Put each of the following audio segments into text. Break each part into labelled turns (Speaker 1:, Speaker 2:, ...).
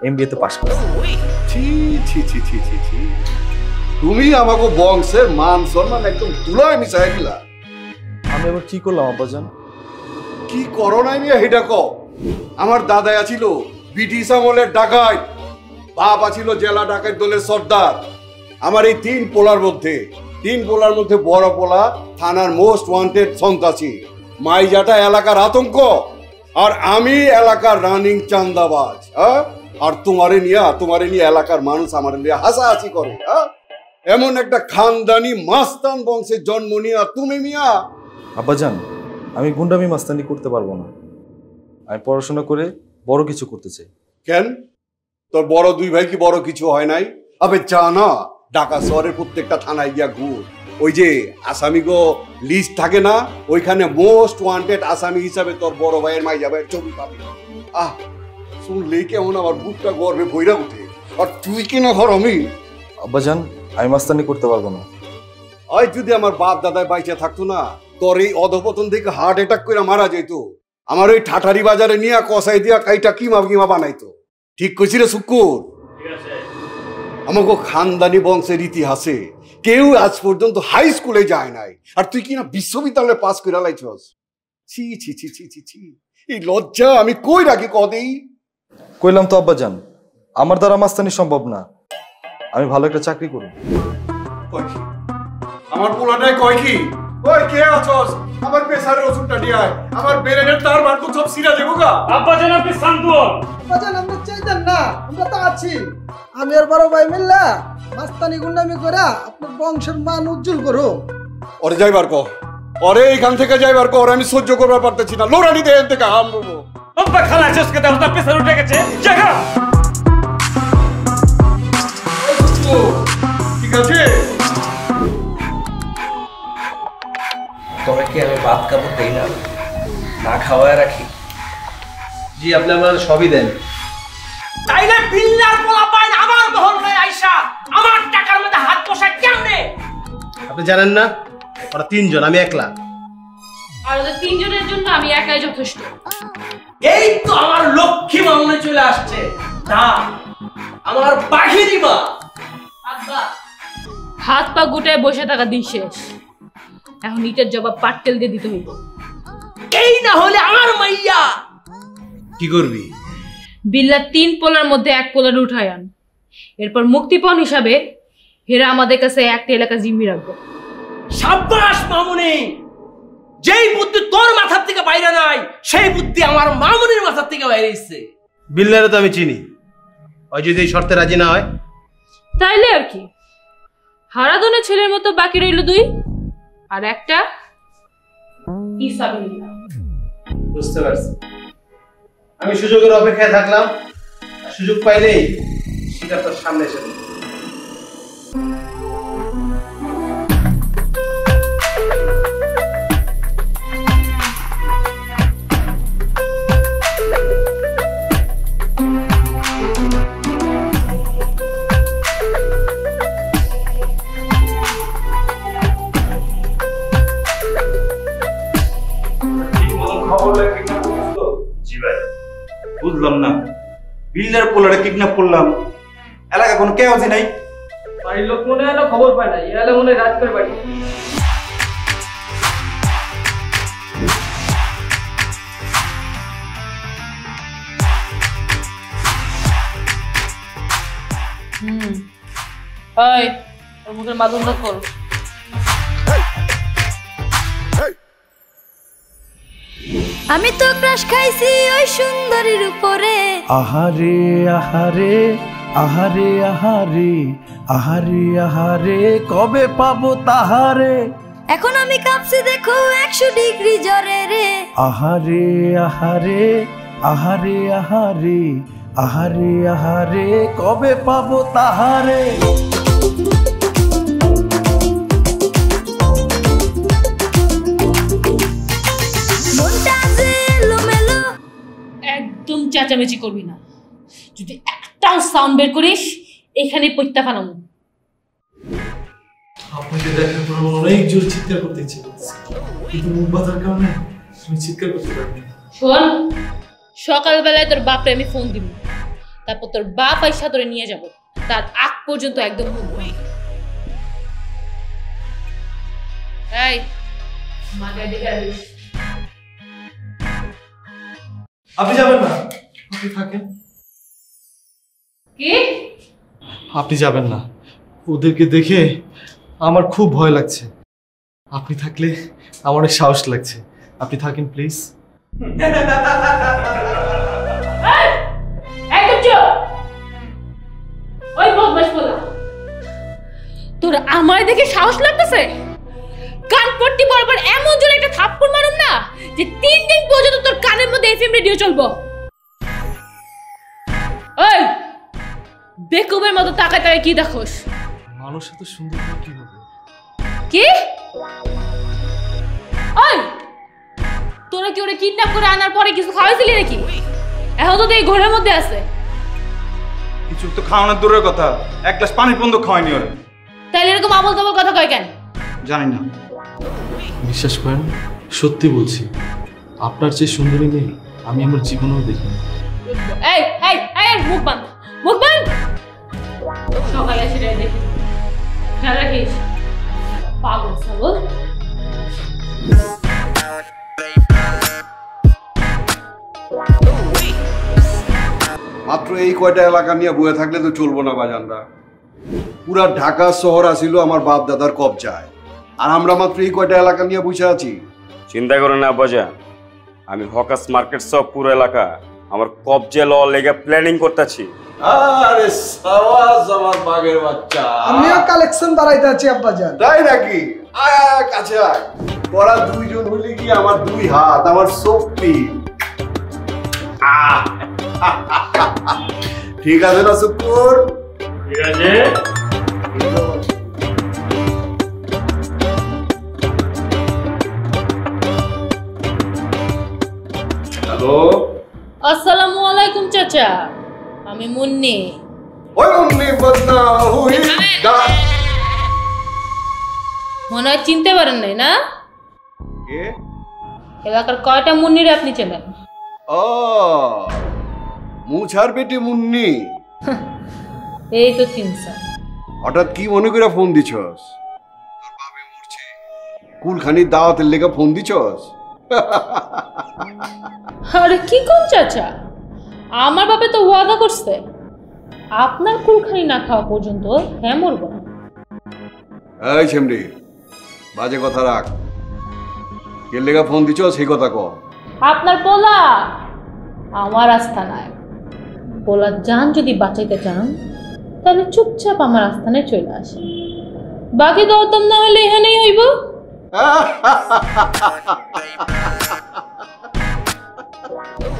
Speaker 1: MBA তে pass করছি।
Speaker 2: ছি ছি ছি ছি ছি ছি, তুমি আমাকে বংশের মান সম্মান একদম তুলায় মিশাই দিলা।
Speaker 1: আমি আবার কি করলাম আব্বাজান?
Speaker 2: কি করো নাই মিয়া হেটা কও। আমার দাদা আছিল ব্রিটিশ আমলের ডাকাত, বাপ আছিল জেলা ডাকাত দলের সর্দার। আমার এই তিন পোলার মধ্যে বড় পোলা থানার মোস্ট ওয়ান্টেড সন্ত্রাসী, মাইজাটা এলাকার আতঙ্ক, আর আমি এলাকার রানিং চান্দাবাজ। আর তোমারে নিয়ে এলাকার মানুষ আমার নিয়ে হাসাহাসি করে। এমন একটা খানদানি মাস্তান বংশের জন্ম নিয়া তুমি মিয়া।
Speaker 1: আব্বাজান, আমি গুন্ডামি মাস্তানি করতে পারবো না। আমি পড়াশোনা করে বড় কিছু করতে চাই।
Speaker 2: কেন তোর বড় দুই ভাই কি বড় কিছু হয় নাই? আবে চা না, ঢাকা শহরের প্রত্যেকটা থানায় গিয়া ঘুর, ওই যে আসামিগো লিস্ট থাকে না, ওইখানে মোস্ট ওয়ান্টেড আসামি হিসাবে তোর বড় ভাইয়ের মাইয়া ভাইয়ের ছবি পাবি। শুনলেই কেমন আমার বুকটা গর্বে ভইরা উঠে। আর তুই কিনা ঘর আমি।
Speaker 1: আব্বাজান, আমি মাস্তানি করতে পারবো না।
Speaker 2: ওই যদি আমার বাপ দাদায় বাইচে থাকতো না, তোর এই অধপতন থেকে হার্ট অ্যাটাক করে মারা যেত। আমার ওই ঠাটারি বাজারে নিয়ে কষাই দিয়া কাইটা কিমা বানাইতো। ঠিক কইছি রে শুকুর? আমাকে খানদানি বংশের ইতিহাসে কেউ আজ পর্যন্ত হাই স্কুলে যায় নাই, আর তুই কিনা বিশ্ববিদ্যালয়ে পাস করে লাইছস। ছি ছি ছি ছি ছি ছি, এই লজ্জা আমি কই রাখি কদেই।
Speaker 1: কইলাম তো আব্বাজান, আমার দ্বারা মাস্তানি সম্ভব না। আমি ভালো একটা চাকরি করব।
Speaker 2: আমার পোলাটাই কয় কি, ওই কে আছস? আমার প্রেসারের ওষুধটা নিয়ে আয়, আমার ব্রেনের তার বার তো সব সিরা দেবো গা।
Speaker 3: আব্বাজান আপনি শান্ত হন।
Speaker 4: আব্বাজান আপনি চাইতেন না, আমরা তো আছি। আমি আর বড় ভাই মিল্লা মাস্তানি গুন্ডামি করে আপনার বংশের মান উজ্জ্বল করো।
Speaker 2: ওরে যাইবার কো, ওরে এইখান থেকে যাইবার কো, ওরে আমি সহ্য করবার পারতেছি না। লোরানি দে এর থেকে হাম বলবো।
Speaker 3: আব্বা খালা শেষকে দাও, তার প্রেসার উঠে গেছে। জায়গা
Speaker 2: ঠিক আছে।
Speaker 5: তবে কি আমি ভাত কাপড় দেই না, না খাওয়ায় রাখি?
Speaker 6: জি, আপনি আমার সবই দেন।
Speaker 7: তাইলে বিল্লার পোলা পাইন আমার মহল্লায় আইসা আমার টাকার মধ্যে হাত বসায় কেমনে?
Speaker 6: আপনি জানেন না ওরা তিনজন, আমি একলা।
Speaker 8: আর ওদের তিনজনের জন্য আমি একাই যথেষ্ট।
Speaker 7: এই তো আমার লক্ষ্মী মামনে চলে আসছে। না, আমার বাঘেরই মা।
Speaker 8: আব্বা, হাত পা গুটায় বসে থাকা দিন শেষ। এখন ইটের জবাব পাটকেল দিয়ে দিতে হইব।
Speaker 7: এই না হলে আমার মাইয়া।
Speaker 6: কি করবি?
Speaker 8: বিল্লার 3 পোলার মধ্যে 1 পোলার উঠায় আন। এরপর মুক্তিপণ হিসাবে হেরা আমাদের কাছে একটা এলাকা জিম্মি রাখবো।
Speaker 7: সাব্বাস মামুনি, যেই বুদ্ধি তোর মাথার থেকে বাইরে নাই, সেই বুদ্ধি আমার মামুনির মাথার থেকে বাইরে এসেছে।
Speaker 6: বিল্লারে তো আমি চিনি, ওই যদি এই শর্তে রাজি না হয়
Speaker 8: তাইলে আর কি, হারাধনের ছেলের মতো বাকি রইল 2, আর একটা ইসাবিল্লাহ।
Speaker 6: বুঝতে পারছি। আমি সুযোগের অপেক্ষায় থাকলাম, সুযোগ পাইলেই সেটা তোর সামনে এসে দেব।
Speaker 3: বুঝলাম না, বিল্লার পোলারে কিডন্যাপ করলাম, এলাকা কোনো কেওয়াজি নাই।
Speaker 7: বাড়ির লোক মনে হয় না খবর পায় না, এরা মনে রাত করে বাড়ি।
Speaker 8: ওই ওর মুখের মাধ্যমটা খোল।
Speaker 9: আমি তো ক্রাশ খাইছি ওই সুন্দরীর উপরে।
Speaker 10: আহারে আহারে আহারে আহারে আহারে আহারে কবে পাবো তাহারে।
Speaker 9: এখন আমি কাঁপছি দেখো 100 ডিগ্রি জ্বরে রে।
Speaker 10: আহারে আহারে আহারে আহারে আহারে আহারে কবে পাবো তাহারে।
Speaker 8: একদম চেঁচামেচি করবি না, যদি একটাও সাউন্ড বের করিস এখানে পইত্তা ফানামু।
Speaker 1: আপনাকে দেখার পর আমার অনেক জোর চিৎকার করতে ইচ্ছে করতেছে, কিন্তু মুখ বাঁধার কারণে আমি চিৎকার করতে পারিনি।
Speaker 8: শোন, সকালবেলায় তোর বাপরে আমি ফোন দিব, তারপর তোর বাপ আইসা তোরে নিয়ে যাব, তার আগ পর্যন্ত একদম মুখ বন্ধ। এই মাকে দেখে আসিস।
Speaker 1: আপনি যাবেন না, আপনি থাকেন।
Speaker 8: কি?
Speaker 1: আপনি যাবেন না, ওদেরকে দেখে আমার খুব ভয় লাগছে। আপনি থাকলে আমার অনেক সাহস লাগছে। আপনি থাকেন প্লিজ।
Speaker 8: একদম চুপ। ওই বদমাশ বলা, তোর আমার দেখে সাহস লাগতেছে? কান পট্টি বরাবর এমন জোরে একটা থাপ্পড় মারুম না যে 3 দিন পর্যন্ত তোর কানের মধ্যে এফএম রেডিও চলবো। ওই বেকুবের মতো তাকায় তাকায় কি দেখোস?
Speaker 1: মানুষ এত সুন্দর হয় কিভাবে?
Speaker 8: কি? ওই তোরা কি ওরে কিডন্যাপ করে আনার পরে কিছু খাওয়াইছিলি নাকি? এখন তো এই ঘরের মধ্যে আছে।
Speaker 3: কিছু তো খাওয়ানোর দূরের কথা, এক গ্লাস পানি পর্যন্ত খাওয়াইনি ওরে।
Speaker 8: তাইলে এরকম আবল তাবল কথা কয় কেন?
Speaker 3: জানি না।
Speaker 1: বিশ্বাস করেন, সত্যি বলছি, আপনার যে সুন্দরী মেয়ে আমি আমার জীবনেও দেখিনি।
Speaker 8: এই এই এই মুখ বন্ধ, মুখ বন্ধ। সকালে সেটা দেখি, খেয়াল রাখিস। পাগল ছাগল।
Speaker 2: মাত্র এই কয়টা এলাকা নিয়ে বয়ে থাকলে তো চলবো না বাজানরা। পুরা ঢাকা শহর আসিল আমার বাপ দাদার কবজায়, আর আমরা মাত্র এই কয়টা এলাকা নিয়ে বসে আছি।
Speaker 11: চিন্তা করে না বাজান, আমি হকাস মার্কেট সব পুরো এলাকা আমার কবজে ল লেগে প্ল্যানিং করতেছি।
Speaker 2: আরে সাবাস আমার বাঘের বাচ্চা।
Speaker 4: আমিও কালেকশন বাড়াইতে আছি আব্বাজান।
Speaker 2: তাই নাকি? আয় আয় কাছে আয়। তোরা দুইজন হইলে কি আমার দুই হাত, আমার শক্তি। ঠিক আছে না শুকুর?
Speaker 11: ঠিক আছে।
Speaker 2: হ্যালো,
Speaker 8: আসসালামু আলাইকুম চাচা, আমি মুন্নি।
Speaker 2: ওই মুন্নি বদনা হুই দা।
Speaker 8: মনে হয় চিনতে পারেন নাই না?
Speaker 2: কে?
Speaker 8: এলাকার কয়টা মুন্নিরে আপনি চেনেন?
Speaker 2: ও মুছার বেটি মুন্নি।
Speaker 8: এই তো চিনছেন।
Speaker 2: হঠাৎ কি মনে করে ফোন দিছস? তোর বাপে মরছে, কুলখানি দাওয়াতের লেগে ফোন দিছস?
Speaker 8: আরে কি কোন চাচা, আমার বাপে তো ওয়াদা করছে আপনার কুলখানি না খাওয়া পর্যন্ত হ্যাঁ মরব না।
Speaker 2: এই ছেমরি, বাজে কথা রাখ। কে লেগে ফোন দিছস সেই কথা ক।
Speaker 8: আপনার পোলা আমার আস্থানায়। পোলার জান যদি বাঁচাইতে চান তাহলে চুপচাপ আমার আস্থানায় চলে আসেন, বাকি দরদম না হলে এখানেই হইব।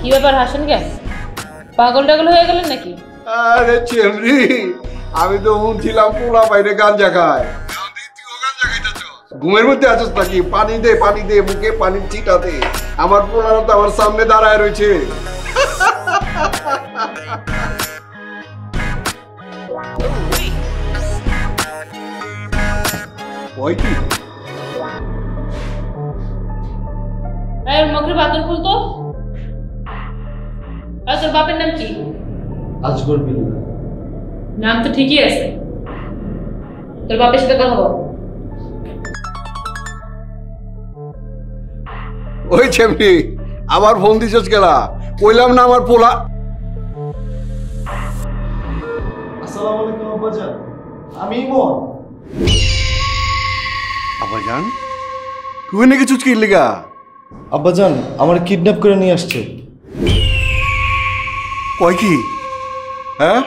Speaker 8: কি ব্যাপার হাসেন কেন? পাগল টাগল হয়ে গেলেন নাকি?
Speaker 2: আরে চেমরি, আমি তো শুনছিলাম পোলা বাইরে গাঞ্জা খায়। ঘুমের মধ্যে আছিস নাকি? পানি দে, পানি দে, মুখে পানির ছিটা দে। আমার পোলারা তো আমার সামনে দাঁড়ায় রয়েছে। ওই কি?
Speaker 8: এই মুখের বাতন খুলতো। আর তোর বাপের নাম কি?
Speaker 1: আজগর বিল্লাহ।
Speaker 8: নাম তো ঠিকই আছে, তোর বাপের সাথে কথা বল।
Speaker 2: ওই ছেমনি, আবার ফোন দিছস গেলা? কইলাম না আমার পোলা।
Speaker 1: আসসালামু আলাইকুম আব্বাজান, আমি ইমন।
Speaker 2: আব্বাজান, তুই নাকি চুচকির লিগা?
Speaker 1: আব্বাজান আমার কিডন্যাপ করে নিয়ে আসছে।
Speaker 2: কয় কি? হ্যাঁ?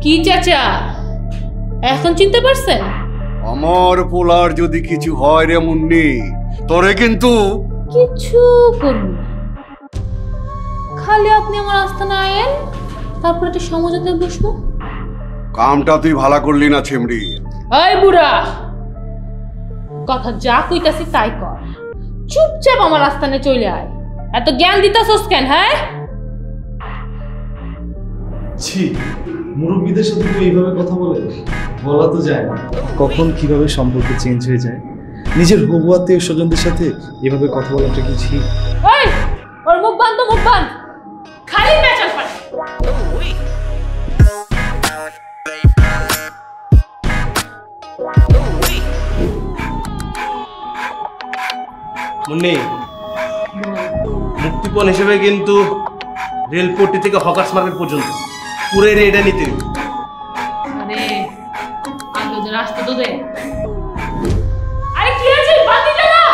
Speaker 8: কি চাচা, এখন চিনতে পারছেন?
Speaker 2: আমার পোলার যদি কিছু হয় রে মুন্নি, তোরে কিন্তু
Speaker 8: কিছু করুন না, খালি আপনি আমার আস্থানা আয়েন, তারপর একটা সমঝোতায় বসবো।
Speaker 2: কামটা তুই ভালো করলি না ছেমরি।
Speaker 8: এই বুড়া, কথা যা কইতাছি তাই কর, চুপচাপ আমার আস্থানে চলে আয়। এত জ্ঞান দিতাছস কেন? হ্যাঁ,
Speaker 1: ছি, মুরব্বীদের সাথে তো এইভাবে কথা বলে? বলা তো যায় না, কখন কিভাবে সম্পর্ক চেঞ্জ হয়ে যায়। নিজের হবু আত্মীয় স্বজনদের সাথে এভাবে কথা বলাটা কি ঠিক?
Speaker 8: ওই ওর মুখ বান্ধ, মুখ বান্ধ, খালি
Speaker 6: মুন্নি, মুক্তিপণ হিসেবে কিন্তু রেলপট্টি থেকে হকার্স মার্কেট পর্যন্ত পুরো এটা নিতে হবে।
Speaker 8: আরে আগে ওদের রাস্তা তো দে। আরে কি আছে বাতি জ্বালা,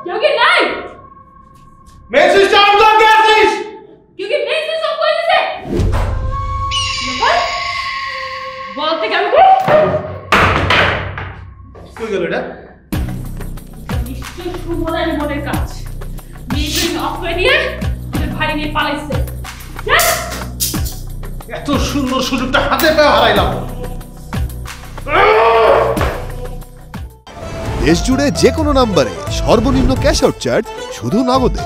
Speaker 8: কেউ কি নাই?
Speaker 6: মেন সুইচ অন কর, কে আছিস?
Speaker 8: কেউ কি মেন সুইচ অফ করে দিছে? বলতে কেন
Speaker 6: কই গেল এটা?
Speaker 8: নিশ্চয় সুমনের মনের কাজ। মেন সুইচ অফ করে দিয়ে ওদের ভাই নিয়ে পালাইছে।
Speaker 6: এত সুন্দর সুযোগটা হাতে পেয়ে হারাইলাম।
Speaker 12: দেশ জুড়ে যে কোনো নম্বরে সর্বনিম্ন ক্যাশ আউট চার্জ শুধু নগদে।